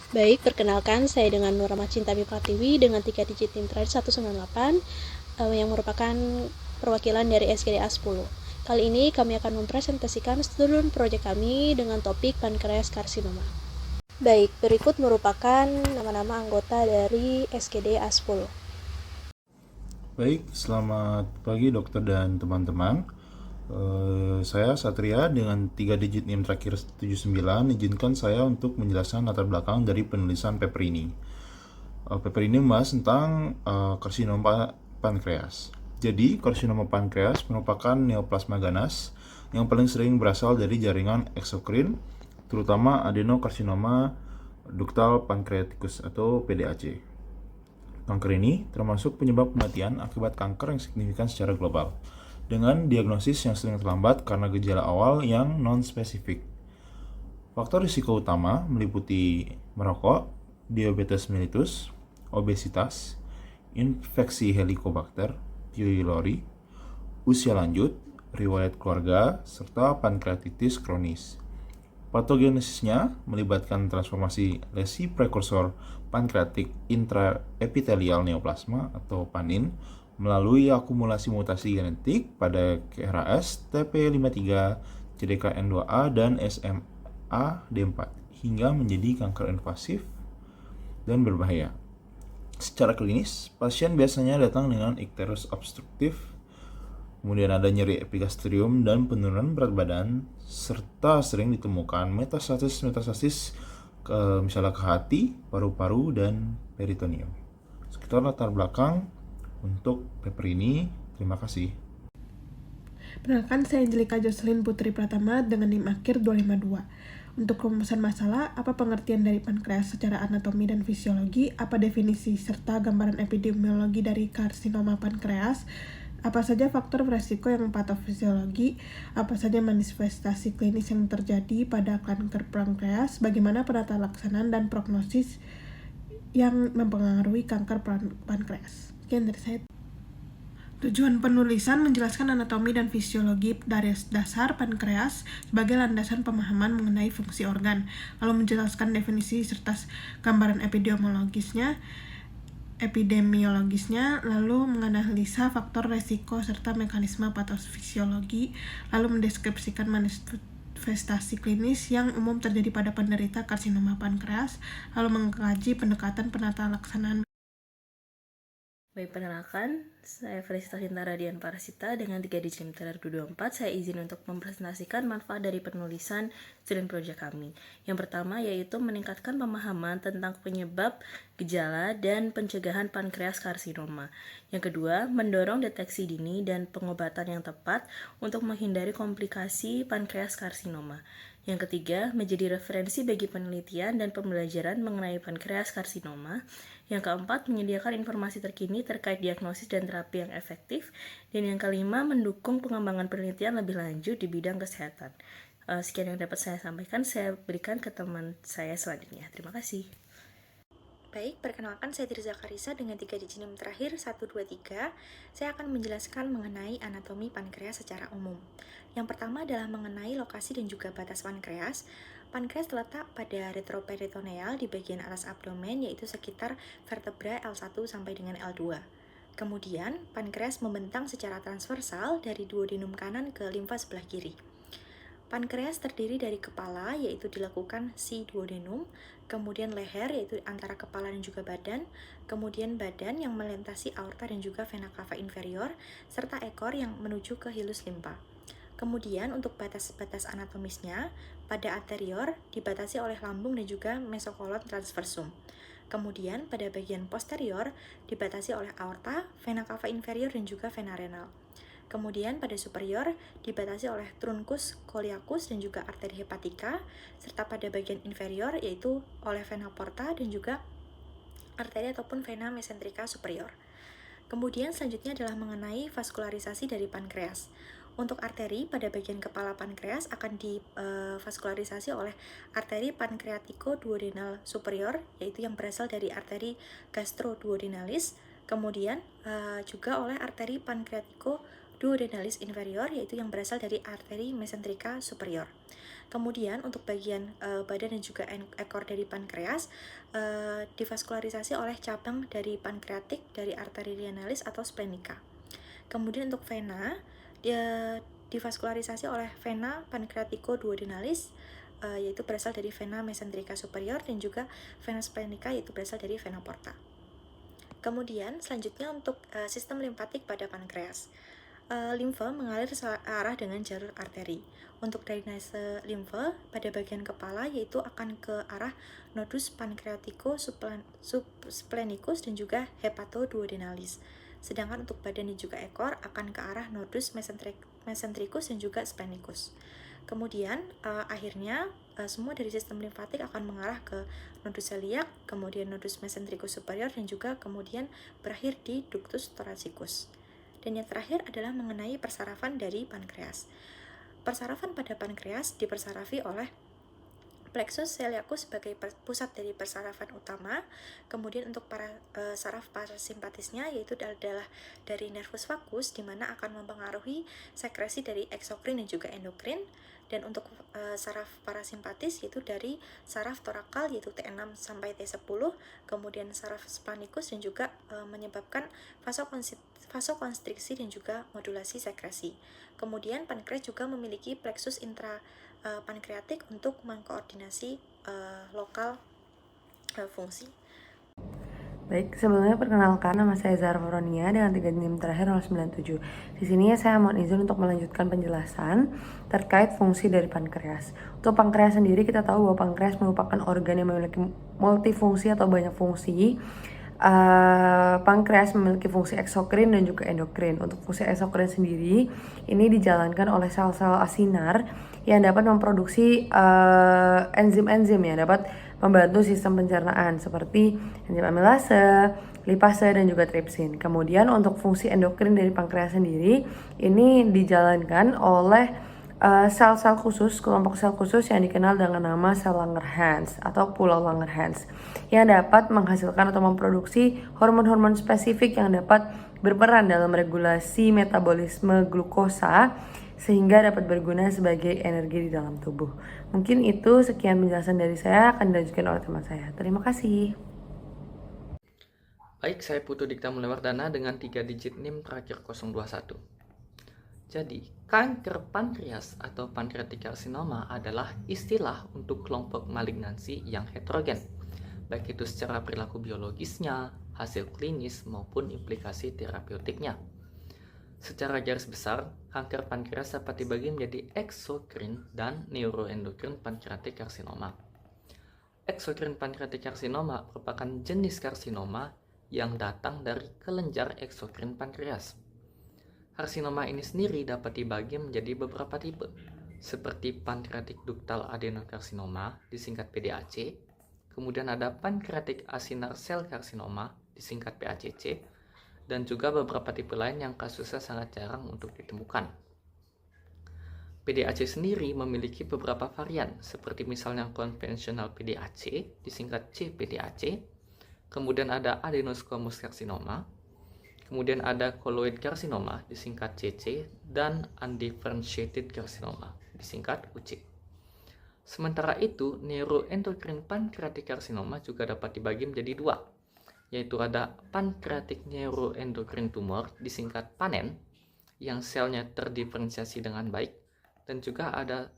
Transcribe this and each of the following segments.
Baik, perkenalkan saya dengan Nur Rahmat Cinta Pratiwi dengan 3 digit NIM terakhir 198 yang merupakan perwakilan dari SKDA 10. Kali ini kami akan mempresentasikan studi proyek kami dengan topik pankreas karsinoma. Baik, berikut merupakan nama-nama anggota dari SKDA 10. Baik, selamat pagi dokter dan teman-teman. Saya Satria dengan 3 digit NIM terakhir 79. Izinkan saya untuk menjelaskan latar belakang dari penulisan paper ini. Paper ini membahas tentang karsinoma pankreas. Jadi, karsinoma pankreas merupakan neoplasma ganas yang paling sering berasal dari jaringan eksokrin, terutama adenokarsinoma ductal pancreaticus atau PDAC. Kanker ini termasuk penyebab kematian akibat kanker yang signifikan secara global, dengan diagnosis yang sering terlambat karena gejala awal yang non-spesifik. Faktor risiko utama meliputi merokok, diabetes mellitus, obesitas, infeksi Helicobacter pylori, usia lanjut, riwayat keluarga, serta pankreatitis kronis. Patogenesisnya melibatkan transformasi lesi prekursor pankreatik intraepitelial neoplasma atau PANIN melalui akumulasi mutasi genetik pada KRAS, TP53, CDKN2A, dan SMAD4 hingga menjadi kanker invasif dan berbahaya. Secara klinis, pasien biasanya datang dengan ikterus obstruktif, kemudian ada nyeri epigastrium dan penurunan berat badan, serta sering ditemukan metastasis misalnya ke hati, paru-paru, dan peritoneum. Sekitar latar belakang untuk paper ini. Terima kasih. Perkenalkan, saya Angelika Jocelyn Putri Pratama dengan NIM akhir 252. Untuk rumusan masalah, apa pengertian dari pankreas secara anatomi dan fisiologi, apa definisi serta gambaran epidemiologi dari karsinoma pankreas, apa saja faktor resiko yang patofisiologi, apa saja manifestasi klinis yang terjadi pada kanker pankreas, bagaimana penata laksanaan dan prognosis yang mempengaruhi kanker pankreas. Sekian dari saya. Tujuan penulisan menjelaskan anatomi dan fisiologi dari dasar pankreas sebagai landasan pemahaman mengenai fungsi organ, lalu menjelaskan definisi serta gambaran epidemiologisnya, lalu menganalisa faktor resiko serta mekanisme patofisiologi, lalu mendeskripsikan manifestasi klinis yang umum terjadi pada penderita karsinoma pankreas, lalu mengkaji pendekatan penata laksanaan. Baik, perkenalkan, saya Felicita Sinta Radian Parasita dengan 3 digit NIM terakhir 224. Saya izin untuk mempresentasikan manfaat dari penulisan student project kami. Yang pertama yaitu meningkatkan pemahaman tentang penyebab, gejala, dan pencegahan pankreas karsinoma. Yang kedua, mendorong deteksi dini dan pengobatan yang tepat untuk menghindari komplikasi pankreas karsinoma. Yang ketiga, menjadi referensi bagi penelitian dan pembelajaran mengenai pankreas karsinoma. Yang keempat, menyediakan informasi terkini terkait diagnosis dan terapi yang efektif. Dan yang kelima, mendukung pengembangan penelitian lebih lanjut di bidang kesehatan. Sekian yang dapat saya sampaikan, saya berikan ke teman saya selanjutnya. Terima kasih. Baik, perkenalkan saya Tirza Karisa dengan 3 digit NIM terakhir 123. Saya akan menjelaskan mengenai anatomi pankreas secara umum. Yang pertama adalah mengenai lokasi dan juga batas pankreas. Pankreas terletak pada retroperitoneal di bagian atas abdomen, yaitu sekitar vertebra L1 sampai dengan L2. Kemudian, pankreas membentang secara transversal dari duodenum kanan ke limfa sebelah kiri. Pankreas terdiri dari kepala, yaitu dilakukan si duodenum, kemudian leher, yaitu antara kepala dan juga badan, kemudian badan yang melintasi aorta dan juga vena cava inferior, serta ekor yang menuju ke hilus limpa. Kemudian untuk batas-batas anatomisnya, pada anterior dibatasi oleh lambung dan juga mesokolon transversum. Kemudian pada bagian posterior dibatasi oleh aorta, vena cava inferior dan juga vena renal. Kemudian pada superior dibatasi oleh truncus coeliacus dan juga arteri hepatica, serta pada bagian inferior yaitu oleh vena porta dan juga arteri ataupun vena mesenterica superior. Kemudian selanjutnya adalah mengenai vaskularisasi dari pankreas. Untuk arteri pada bagian kepala pankreas akan divaskularisasi oleh arteri pancreatico-duodenal superior, yaitu yang berasal dari arteri gastroduodenalis, kemudian juga oleh arteri pancreatico duodenalis inferior, yaitu yang berasal dari arteri mesentrika superior. Kemudian untuk bagian badan dan juga ekor dari pankreas divaskularisasi oleh cabang dari pankreatik dari arteri renalis atau splenica. Kemudian untuk vena divaskularisasi oleh vena pankreatiko-duodenalis, yaitu berasal dari vena mesentrika superior, dan juga vena splenica, yaitu berasal dari vena porta. Kemudian selanjutnya untuk sistem limfatik pada pankreas. Limfa mengalir searah dengan jalur arteri. Untuk drainase limfa pada bagian kepala yaitu akan ke arah nodus pankreatiko subsplenicus dan juga hepatoduodenalis. Sedangkan untuk badan dan juga ekor akan ke arah nodus mesentricus dan juga splenicus. Kemudian akhirnya semua dari sistem limfatik akan mengarah ke nodus celiac, kemudian nodus mesentricus superior, dan juga kemudian berakhir di ductus thoracicus. Dan yang terakhir adalah mengenai persarafan dari pankreas. Persarafan pada pankreas dipersarafi oleh plexus celiacus sebagai pusat dari persarafan utama. Kemudian untuk saraf parasimpatisnya yaitu adalah dari nervus vagus, di mana akan mempengaruhi sekresi dari eksokrin dan juga endokrin. Dan untuk saraf parasimpatis yaitu dari saraf torakal yaitu T6 sampai T10, kemudian saraf splanchnicus dan juga menyebabkan vasokonstriksi dan juga modulasi sekresi. Kemudian pankreas juga memiliki plexus intrapankreatik untuk mengkoordinasi lokal fungsi. Baik, sebelumnya perkenalkan, nama saya Zahra Foronia dengan 3 NIM terakhir 097. Di sini saya mohon izin untuk melanjutkan penjelasan terkait fungsi dari pankreas. Untuk pankreas sendiri, kita tahu bahwa pankreas merupakan organ yang memiliki multifungsi atau banyak fungsi. Pankreas memiliki fungsi eksokrin dan juga endokrin. Untuk fungsi eksokrin sendiri, ini dijalankan oleh sel-sel asinar yang dapat memproduksi enzim-enzim yang dapat membantu sistem pencernaan seperti enzim amilase, lipase, dan juga tripsin. Kemudian untuk fungsi endokrin dari pankreas sendiri, ini dijalankan oleh sel-sel khusus, kelompok sel khusus yang dikenal dengan nama sel Langerhans atau pulau Langerhans, yang dapat menghasilkan atau memproduksi hormon-hormon spesifik yang dapat berperan dalam regulasi metabolisme glukosa sehingga dapat berguna sebagai energi di dalam tubuh. Mungkin itu sekian penjelasan dari saya, akan dilanjutkan oleh teman saya. Terima kasih. Baik, saya Putu Dikta Mulewardana dengan 3 digit NIM terakhir 021. Jadi, kanker pankreas atau pancreatic carcinoma adalah istilah untuk kelompok malignansi yang heterogen, baik itu secara perilaku biologisnya, hasil klinis, maupun implikasi terapeutiknya. Secara garis besar, kanker pankreas dapat dibagi menjadi eksokrin dan neuroendokrin pancreatic carcinoma. Eksokrin pancreatic carcinoma merupakan jenis karsinoma yang datang dari kelenjar eksokrin pankreas. Karsinoma ini sendiri dapat dibagi menjadi beberapa tipe, seperti pancreatic ductal adenocarcinoma, disingkat PDAC, kemudian ada pancreatic acinar cell carcinoma, disingkat PACC, dan juga beberapa tipe lain yang kasusnya sangat jarang untuk ditemukan. PDAC sendiri memiliki beberapa varian, seperti misalnya konvensional PDAC, disingkat cPDAC, kemudian ada adenosquamous carcinoma, kemudian ada colloid carcinoma, disingkat CC, dan undifferentiated carcinoma, disingkat UC. Sementara itu, neuroendocrine pancreatic carcinoma juga dapat dibagi menjadi dua, yaitu ada pancreatic neuroendocrine tumor, disingkat PANEN, yang selnya terdiferensiasi dengan baik, dan juga ada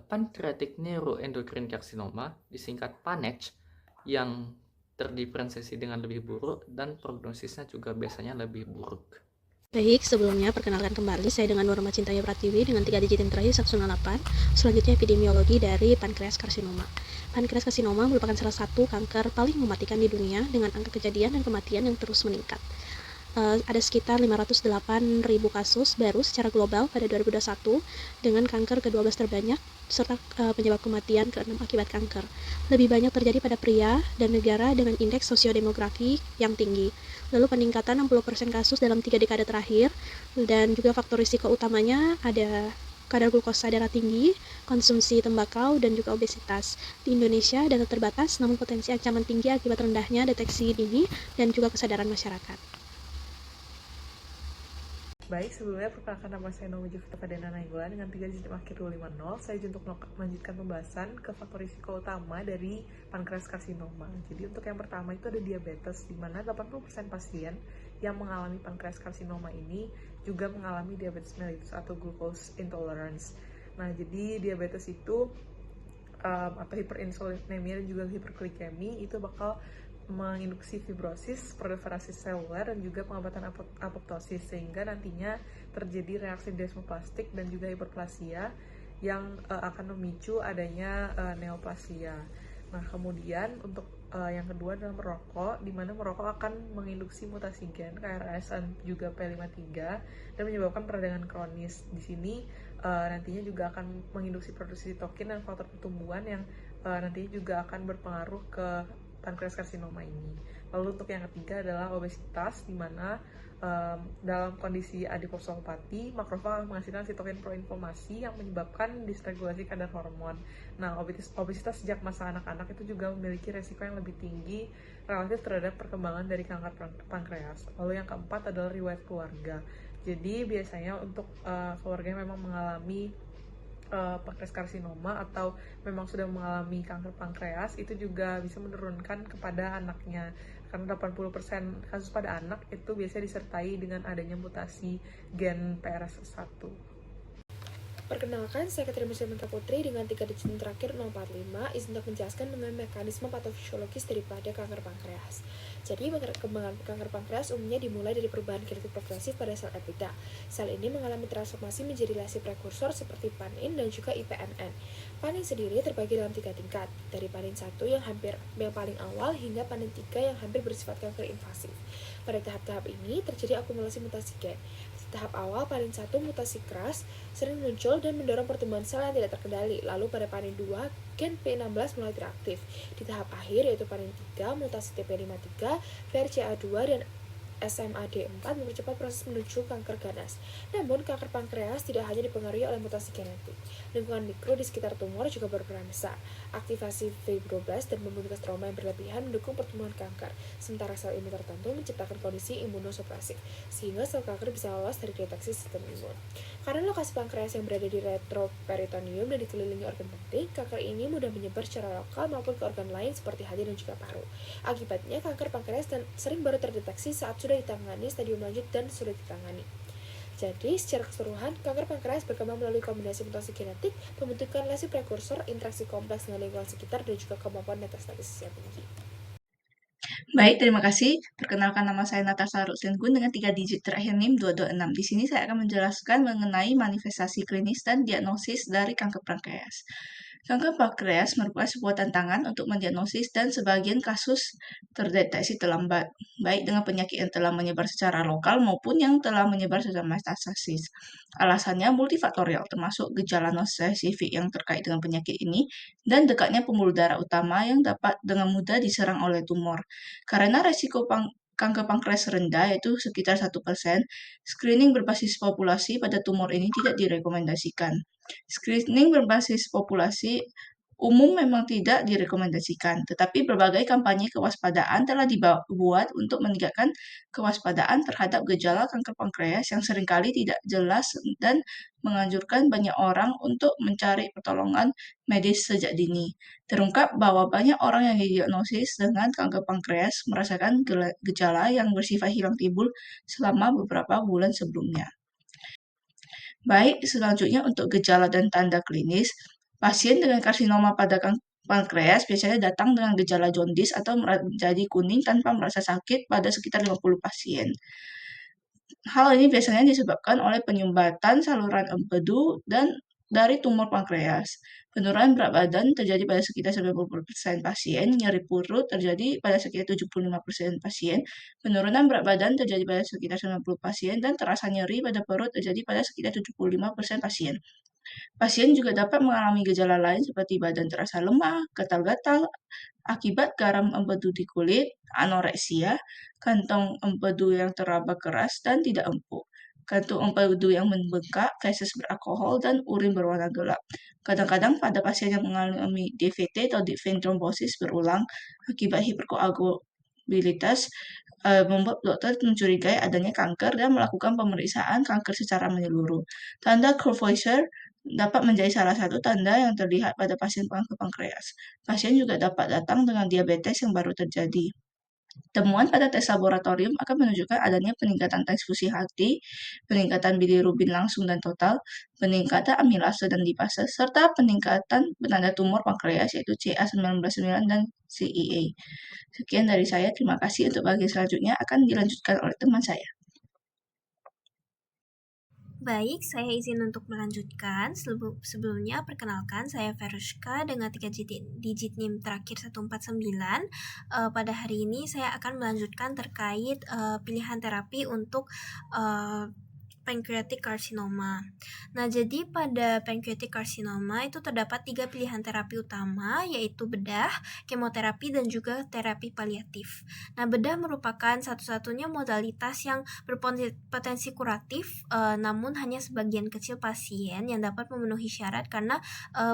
pancreatic neuroendocrine carcinoma, disingkat PANECH, yang terdiferensiasi dengan lebih buruk dan prognosisnya juga biasanya lebih buruk. Baik, sebelumnya perkenalkan kembali saya dengan Nurma Cintaya Pratiwi dengan 3 digit yang terakhir 108. Selanjutnya epidemiologi dari pankreas karsinoma. Pankreas karsinoma merupakan salah satu kanker paling mematikan di dunia dengan angka kejadian dan kematian yang terus meningkat. Ada sekitar 508.000 kasus baru secara global pada 2021 dengan kanker ke-12 terbanyak serta penyebab kematian ke-6 akibat kanker. Lebih banyak terjadi pada pria dan negara dengan indeks sosiodemografi yang tinggi. Lalu peningkatan 60% kasus dalam 3 dekade terakhir, dan juga faktor risiko utamanya ada kadar glukosa darah tinggi, konsumsi tembakau, dan juga obesitas. Di Indonesia data terbatas namun potensi ancaman tinggi akibat rendahnya deteksi dini dan juga kesadaran masyarakat. Baik, sebelumnya perkenalkan nama saya Nomi Jovita Fadena Nainggolan dengan 3 digit akhir 250. Saya izin untuk melanjutkan pembahasan ke faktor risiko utama dari pankreas karsinoma. Jadi untuk yang pertama itu ada diabetes, di mana 80% pasien yang mengalami pankreas karsinoma ini juga mengalami diabetes mellitus atau glucose intolerance. Nah, jadi diabetes itu atau hiperinsulinemia dan juga hiperglikemi itu bakal menginduksi fibrosis, proliferasi seluler, dan juga pengobatan apoptosis, sehingga nantinya terjadi reaksi desmoplastik dan juga hiperplasia yang akan memicu adanya neoplasia. Nah, kemudian untuk yang kedua adalah merokok, di mana merokok akan menginduksi mutasi gen KRAS dan juga P53 dan menyebabkan peradangan kronis. Di sini nantinya juga akan menginduksi produksi sitokin dan faktor pertumbuhan yang nantinya juga akan berpengaruh ke pankreas karsinoma ini. Lalu untuk yang ketiga adalah obesitas, di mana dalam kondisi adiposopati, makrofag menghasilkan sitokin proinflamasi yang menyebabkan dysregulasi kadar hormon. Nah, obesitas sejak masa anak-anak itu juga memiliki resiko yang lebih tinggi relatif terhadap perkembangan dari kanker pankreas. Lalu yang keempat adalah riwayat keluarga. Jadi biasanya untuk keluarga yang memang mengalami pankreas karsinoma atau memang sudah mengalami kanker pankreas itu juga bisa menurunkan kepada anaknya, karena 80% kasus pada anak itu biasanya disertai dengan adanya mutasi gen PRS1. Perkenalkan, saya Katrina Musliminta Putri dengan 3 digit terakhir 045, izin untuk menjelaskan mengenai mekanisme patofisiologis daripada kanker pankreas. Jadi, perkembangan kanker pankreas umumnya dimulai dari perubahan genetik progresif pada sel epita. Sel ini mengalami transformasi menjadi lesi prekursor seperti panin dan juga IPMN. Panin sendiri terbagi dalam 3 tingkat, dari panin 1 yang paling awal hingga panin 3 yang hampir bersifat kanker invasif. Pada tahap-tahap ini terjadi akumulasi mutasi gen. Tahap awal panin 1 mutasi keras sering muncul dan mendorong pertumbuhan sel yang tidak terkendali. Lalu pada panin 2 gen P16 mulai teraktif. Di tahap akhir yaitu panin 3 mutasi TP53, VRCA2 dan SMAD4 mempercepat proses menuju kanker ganas. Namun, kanker pankreas tidak hanya dipengaruhi oleh mutasi genetik. Lingkungan mikro di sekitar tumor juga berperan besar. Aktivasi fibroblast dan mobilitas trauma yang berlebihan mendukung pertumbuhan kanker, sementara sel imun tertentu menciptakan kondisi imunosupresif, sehingga sel kanker bisa lolos dari deteksi sistem imun. Karena lokasi pankreas yang berada di retroperitoneum dan dikelilingi organ penting, kanker ini mudah menyebar secara lokal maupun ke organ lain seperti hati dan juga paru. Akibatnya, kanker pankreas sering baru terdeteksi saat sudah ditangani stadium lanjut dan sulit ditangani. Jadi, secara keseluruhan, kanker pankreas berkembang melalui kombinasi mutasi genetik, pembentukan lesi prekursor, interaksi kompleks dengan lingkungan sekitar, dan juga kemampuan metastasis yang tinggi. Baik, terima kasih. Perkenalkan nama saya Natasha Ruslingun dengan 3 digit terakhir NIM 226. Di sini saya akan menjelaskan mengenai manifestasi klinis dan diagnosis dari kanker pankreas. Kanker pankreas merupakan sebuah tantangan untuk mendiagnosis dan sebagian kasus terdeteksi terlambat, baik dengan penyakit yang telah menyebar secara lokal maupun yang telah menyebar secara metastasis. Alasannya multifaktorial, termasuk gejala non-spesifik yang terkait dengan penyakit ini dan dekatnya pembuluh darah utama yang dapat dengan mudah diserang oleh tumor. Karena resiko kanker pankreas rendah, yaitu sekitar 1%, screening berbasis populasi pada tumor ini tidak direkomendasikan. Screening berbasis populasi umum memang tidak direkomendasikan, tetapi berbagai kampanye kewaspadaan telah dibuat untuk meningkatkan kewaspadaan terhadap gejala kanker pankreas yang seringkali tidak jelas dan menganjurkan banyak orang untuk mencari pertolongan medis sejak dini. Terungkap bahwa banyak orang yang didiagnosis dengan kanker pankreas merasakan gejala yang bersifat hilang timbul selama beberapa bulan sebelumnya. Baik, selanjutnya untuk gejala dan tanda klinis, pasien dengan karsinoma pada pankreas biasanya datang dengan gejala jaundice atau menjadi kuning tanpa merasa sakit pada sekitar 50 pasien. Hal ini biasanya disebabkan oleh penyumbatan saluran empedu dan dari tumor pankreas. Penurunan berat badan terjadi pada sekitar 90% pasien, nyeri perut terjadi pada sekitar 75% pasien, penurunan berat badan terjadi pada sekitar 90 pasien, dan terasa nyeri pada perut terjadi pada sekitar 75% pasien. Pasien juga dapat mengalami gejala lain seperti badan terasa lemah, gatal-gatal, akibat garam empedu di kulit, anoreksia, kantong empedu yang teraba keras dan tidak empuk, kantung empedu yang membengkak, feses beralkohol, dan urin berwarna gelap. Kadang-kadang pada pasien yang mengalami DVT atau deep vein thrombosis berulang akibat hiperkoagulasi probabilitas membuat dokter mencurigai adanya kanker dan melakukan pemeriksaan kanker secara menyeluruh. Tanda Courvoisier dapat menjadi salah satu tanda yang terlihat pada pasien kanker pankreas. Pasien juga dapat datang dengan diabetes yang baru terjadi. Temuan pada tes laboratorium akan menunjukkan adanya peningkatan transfusi hati, peningkatan bilirubin langsung dan total, peningkatan amilase dan lipase, serta peningkatan penanda tumor pankreas yaitu CA19-9 dan CEA. Sekian dari saya, terima kasih. Untuk bagian selanjutnya akan dilanjutkan oleh teman saya. Baik, saya izin untuk melanjutkan. Sebelumnya, perkenalkan saya Verushka dengan 3 digit NIM terakhir 149. Pada hari ini saya akan melanjutkan terkait pilihan terapi untuk pancreatic carcinoma. Nah, jadi pada pancreatic carcinoma itu terdapat 3 pilihan terapi utama, yaitu bedah, kemoterapi, dan juga terapi paliatif. Nah, bedah merupakan satu-satunya modalitas yang berpotensi kuratif, namun hanya sebagian kecil pasien yang dapat memenuhi syarat karena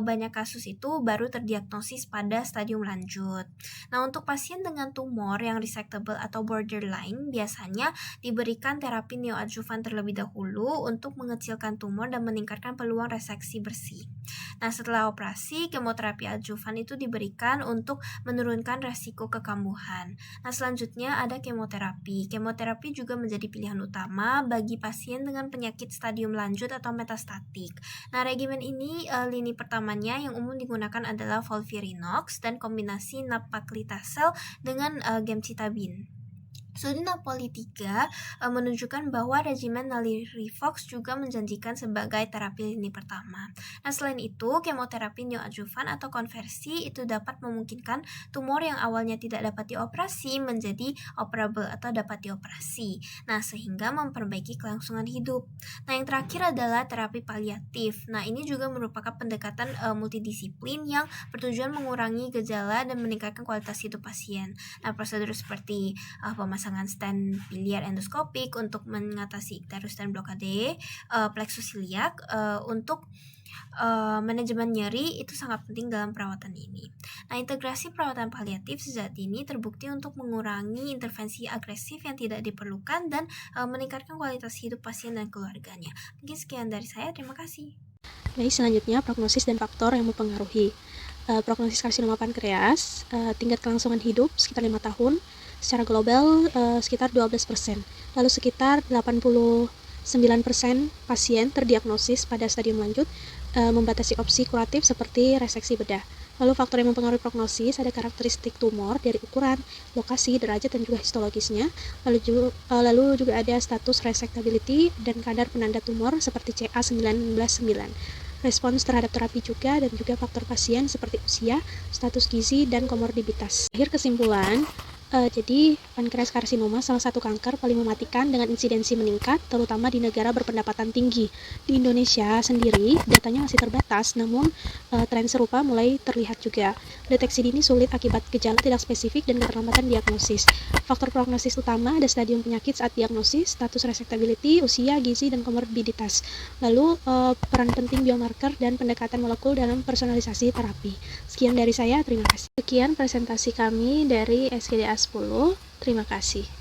banyak kasus itu baru terdiagnosis pada stadium lanjut. Nah, untuk pasien dengan tumor yang resectable atau borderline, biasanya diberikan terapi neoadjuvan terlebih dahulu untuk mengecilkan tumor dan meningkatkan peluang reseksi bersih. Nah, setelah operasi, kemoterapi adjuvan itu diberikan untuk menurunkan resiko kekambuhan. Nah, selanjutnya ada kemoterapi. Kemoterapi juga menjadi pilihan utama bagi pasien dengan penyakit stadium lanjut atau metastatik. Nah, regimen ini lini pertamanya yang umum digunakan adalah FOLFIRINOX dan kombinasi nab-paclitaxel dengan gemcitabine. Studi Napoli 3 menunjukkan bahwa regimen NALIRIFOX juga menjanjikan sebagai terapi lini pertama. Nah, selain itu, kemoterapi neoadjuvan atau konversi itu dapat memungkinkan tumor yang awalnya tidak dapat dioperasi menjadi operable atau dapat dioperasi. Nah, sehingga memperbaiki kelangsungan hidup. Nah, yang terakhir adalah terapi paliatif. Nah, ini juga merupakan pendekatan multidisiplin yang bertujuan mengurangi gejala dan meningkatkan kualitas hidup pasien. Nah, prosedur seperti pemasangan stent biliar endoskopik untuk mengatasi icterus dan blokade plexus iliac untuk manajemen nyeri itu sangat penting dalam perawatan ini. Nah, integrasi perawatan paliatif sejati ini terbukti untuk mengurangi intervensi agresif yang tidak diperlukan dan meningkatkan kualitas hidup pasien dan keluarganya. Mungkin sekian dari saya, terima kasih. Baik, selanjutnya prognosis dan faktor yang mempengaruhi. Prognosis karsinoma pankreas, tingkat kelangsungan hidup sekitar 5 tahun, secara global sekitar 12%. Lalu sekitar 89% pasien terdiagnosis pada stadium lanjut membatasi opsi kuratif seperti reseksi bedah. Lalu faktor yang mempengaruhi prognosis ada karakteristik tumor dari ukuran, lokasi, derajat, dan juga histologisnya. Lalu juga ada status resectability dan kadar penanda tumor seperti CA19-9. Respons terhadap terapi juga, dan juga faktor pasien seperti usia, status gizi, dan komorbiditas. Akhir kesimpulan, jadi pankreas karsinoma salah satu kanker paling mematikan dengan insidensi meningkat, terutama di negara berpendapatan tinggi. Di Indonesia sendiri datanya masih terbatas, namun tren serupa mulai terlihat juga. Deteksi dini sulit akibat gejala tidak spesifik dan keterlambatan diagnosis. Faktor prognosis utama ada stadium penyakit saat diagnosis, status resectability, usia, gizi, dan komorbiditas. Lalu peran penting biomarker dan pendekatan molekul dalam personalisasi terapi. Sekian dari saya, terima kasih. Sekian presentasi kami dari SGDA 10. Terima kasih.